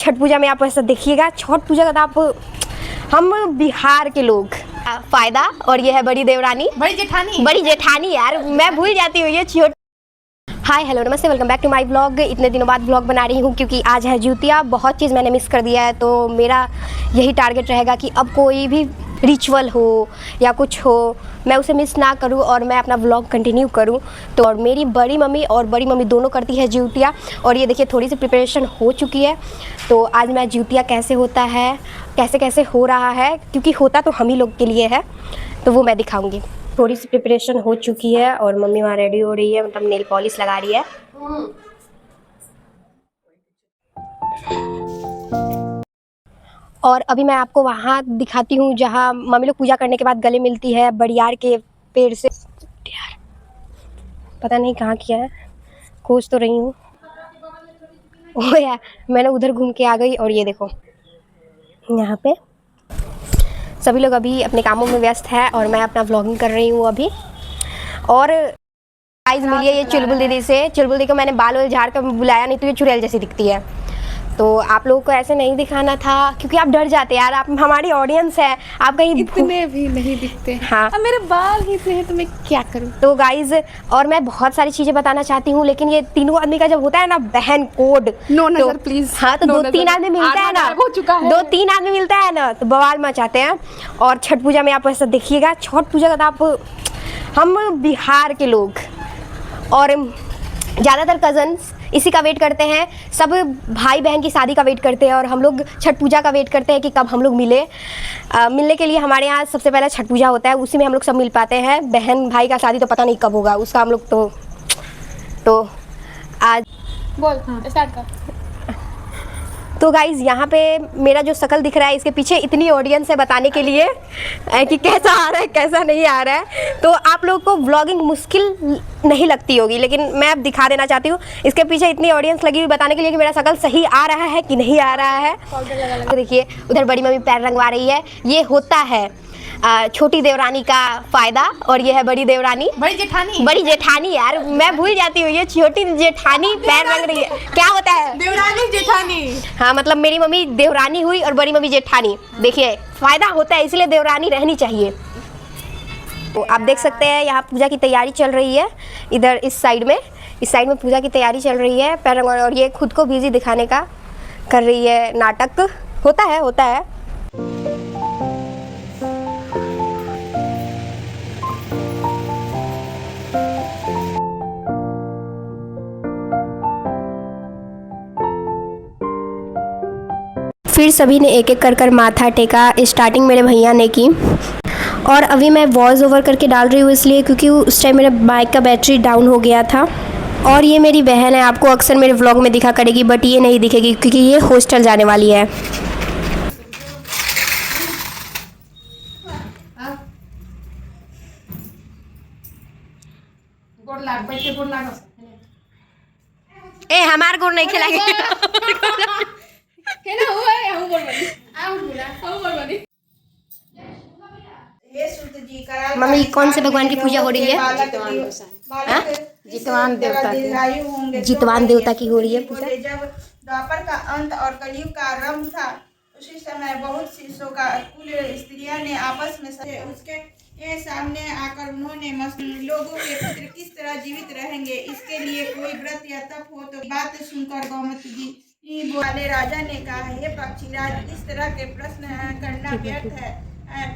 छठ पूजा में आप ऐसा देखिएगा, छठ पूजा का आप हम बिहार के लोग फायदा, और ये है बड़ी देवरानी, बड़ी जेठानी यार मैं भूल जाती हूँ ये छोटी। हाय हेलो नमस्ते, welcome back to my blog. इतने दिनों बाद ब्लॉग बना रही हूँ क्योंकि आज है ज्यूतिया। बहुत चीज़ मैंने मिस कर दिया है, तो मेरा यही टारगेट रहेगा कि अब कोई भी रिचुअल हो या कुछ हो मैं उसे मिस ना करूं और मैं अपना व्लॉग कंटिन्यू करूं। तो और मेरी बड़ी मम्मी दोनों करती है ज्यूतिया, और ये देखिए थोड़ी सी प्रिपरेशन हो चुकी है। तो आज मैं ज्यूतिया कैसे होता है, कैसे कैसे हो रहा है, क्योंकि होता तो हम ही लोग के लिए है, तो वो मैं दिखाऊंगी। थोड़ी सी प्रिपरेशन हो चुकी है और मम्मी वहाँ रेडी हो रही है, मतलब नेल पॉलिश लगा रही है। और अभी मैं आपको वहाँ दिखाती हूँ जहाँ मम्मी लोग पूजा करने के बाद गले मिलती है बड़ियार के पेड़ से। यार पता नहीं कहाँ किया है, खोज तो रही हूँ। ओह यार मैंने उधर घूम के आ गई। और ये देखो यहाँ पे सभी लोग अभी अपने कामों में व्यस्त है और मैं अपना व्लॉगिंग कर रही हूँ अभी। और गाइस मिलिए ये चुलबुल दीदी से। चुलबुल दीदी को मैंने बाल झाड़ कर बुलाया, नहीं तो ये चुड़ैल जैसी दिखती है। तो आप लोगों को ऐसे नहीं दिखाना था क्योंकि आप डर जाते यार, आप हमारी ऑडियंस है, आप कहीं इतने भी नहीं दिखते। हाँ अब मेरे बाल ही इतने हैं तो मैं क्या करूं। तो गाइज और मैं बहुत सारी चीज़ें बताना चाहती हूँ, लेकिन ये तीनों आदमी का जब होता है ना बहन कोड, नो नजर तो प्लीज। हाँ तो दो तीन आदमी मिलता है ना, हो चुका है। 2-3 आदमी मिलता है ना तो बवाल मचाते हैं। और छठ पूजा में आप ऐसा देखिएगा, छठ पूजा का आप हम बिहार के लोग और ज़्यादातर कज़न्स इसी का वेट करते हैं, सब भाई बहन की शादी का वेट करते हैं और हम लोग छठ पूजा का वेट करते हैं कि कब हम लोग मिलने के लिए हमारे यहाँ सबसे पहले छठ पूजा होता है, उसी में हम लोग सब मिल पाते हैं। बहन भाई का शादी तो पता नहीं कब होगा, उसका हम लोग तो आज बोल स्टार्ट कर। तो गाइज़ यहाँ पे मेरा जो शकल दिख रहा है इसके पीछे इतनी ऑडियंस है बताने के लिए कि कैसा आ रहा है कैसा नहीं आ रहा है। तो आप लोगों को व्लॉगिंग मुश्किल नहीं लगती होगी, लेकिन मैं अब दिखा देना चाहती हूँ। इसके पीछे इतनी ऑडियंस लगी हुई बताने के लिए कि मेरा शकल सही आ रहा है कि नहीं आ रहा है। तो देखिए उधर बड़ी मम्मी पैर रंगवा रही है। ये होता है छोटी देवरानी का फायदा, और ये है बड़ी देवरानी, बड़ी जेठानी यार मैं भूल जाती हूँ ये छोटी जेठानी पैर रंग रही है। क्या होता है देवरानी जेठानी। हाँ मतलब मेरी मम्मी देवरानी हुई और बड़ी मम्मी जेठानी। देखिए फायदा होता है इसलिए देवरानी रहनी चाहिए। तो आप देख सकते हैं यहाँ पूजा की तैयारी चल रही है। इधर इस साइड में पूजा की तैयारी चल रही है पैर रंग, और ये खुद को बिजी दिखाने का कर रही है नाटक। होता है फिर सभी ने एक एक कर माथा टेका। स्टार्टिंग मेरे भैया ने की और अभी मैं वॉइस ओवर करके डाल रही हूँ इसलिए क्योंकि उस टाइम मेरे बाइक का बैटरी डाउन हो गया था। और ये मेरी बहन है, आपको अक्सर मेरे व्लॉग में दिखा करेगी बट ये नहीं दिखेगी क्योंकि ये हॉस्टल जाने वाली है। ए हमार गोड़ नहीं खिलाएगी। मम्मी कौन से भगवान की पूजा हो रही है? जितवान देवता की। जितवान देवता की हो रही है पूजा। जब द्वापर का अंत और कलयुग का आरंभ था उसी समय बहुत सी शोकाकुल स्त्रियां ने आपस में उसके ये सामने आकर उन्होंने लोगों के पुत्र किस तरह जीवित रहेंगे, इसके लिए कोई व्रत या तप हो। तो बात सुनकर गौमती जी वाले राजा ने कहा, हे पक्षीराज इस तरह के प्रश्न करना व्यर्थ है,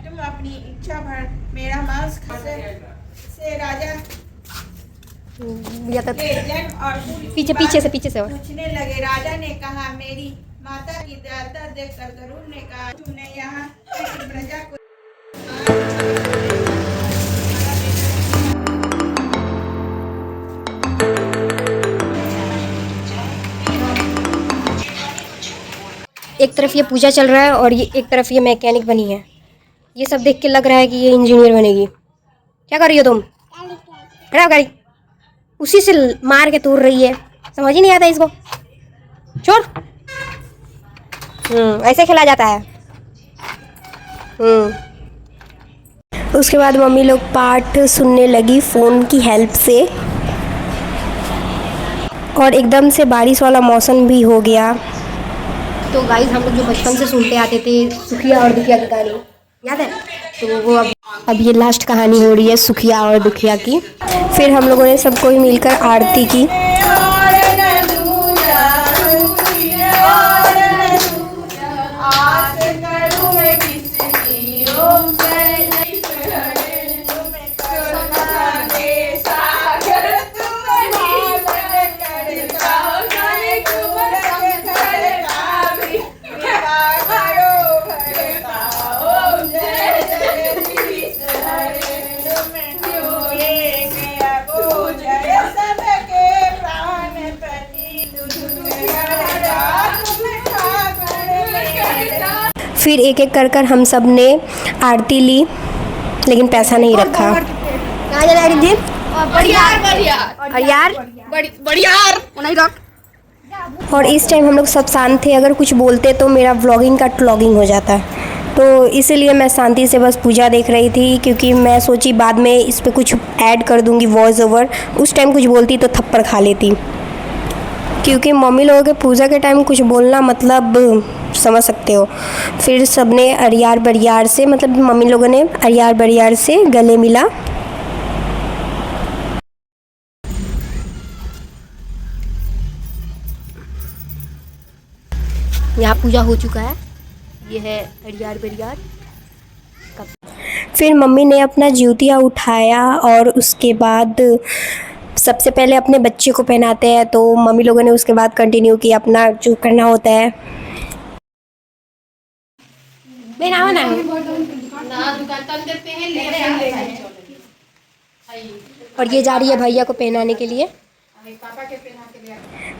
तुम अपनी इच्छा भर मेरा मांस खा से राजा और पीछे से और पूछने लगे। राजा ने कहा, मेरी माता की दयालुता देखकर गरुड़ ने कहा, तुमने यहाँ प्रजा को एक तरफ ये पूजा चल रहा है और ये एक तरफ ये मैकेनिक बनी है। ये सब देख के लग रहा है कि ये इंजीनियर बनेगी। क्या कर रही हो तुम? खराब गाड़ी उसी से मार के तोड़ रही है, समझ ही नहीं आता इसको। छोड़। ऐसे खेला जाता है। उसके बाद मम्मी लोग पाठ सुनने लगी फ़ोन की हेल्प से और एकदम से बारिश वाला मौसम भी हो गया। तो गाइस हम लोग जो बचपन से सुनते आते थे सुखिया और दुखिया की कहानी, याद है? तो वो अब ये लास्ट कहानी हो रही है सुखिया और दुखिया की। फिर हम लोगों ने सब कोई मिलकर आरती की। फिर एक एक कर कर हम सब ने आरती ली, लेकिन पैसा नहीं रखा। कहाँ जा रही थी? और इस टाइम हम लोग सब शांत थे। अगर कुछ बोलते तो मेरा व्लॉगिंग का ट्लॉगिंग हो जाता, तो इसीलिए मैं शांति से बस पूजा देख रही थी, क्योंकि मैं सोची बाद में इस पर कुछ ऐड कर दूंगी वॉइस ओवर। उस टाइम कुछ बोलती तो थप्पड़ खा लेती, क्योंकि मम्मी लोगों के पूजा के टाइम कुछ बोलना मतलब समझ सकते हो। फिर सबने अरियार बरियार से, मतलब मम्मी लोगों ने अरियार बरियार से गले मिला। यहाँ पूजा हो चुका है, ये है अरियार बरियार। फिर मम्मी ने अपना जूतिया उठाया और उसके बाद सबसे पहले अपने बच्चे को पहनाते हैं, तो मम्मी लोगों ने उसके बाद कंटिन्यू किया अपना जो करना होता है। और ये जा रही है भैया को पहनाने के लिए।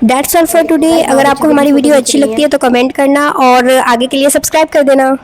That's all for today. अगर आपको हमारी वीडियो अच्छी लगती है तो कमेंट करना और आगे के लिए सब्सक्राइब कर देना।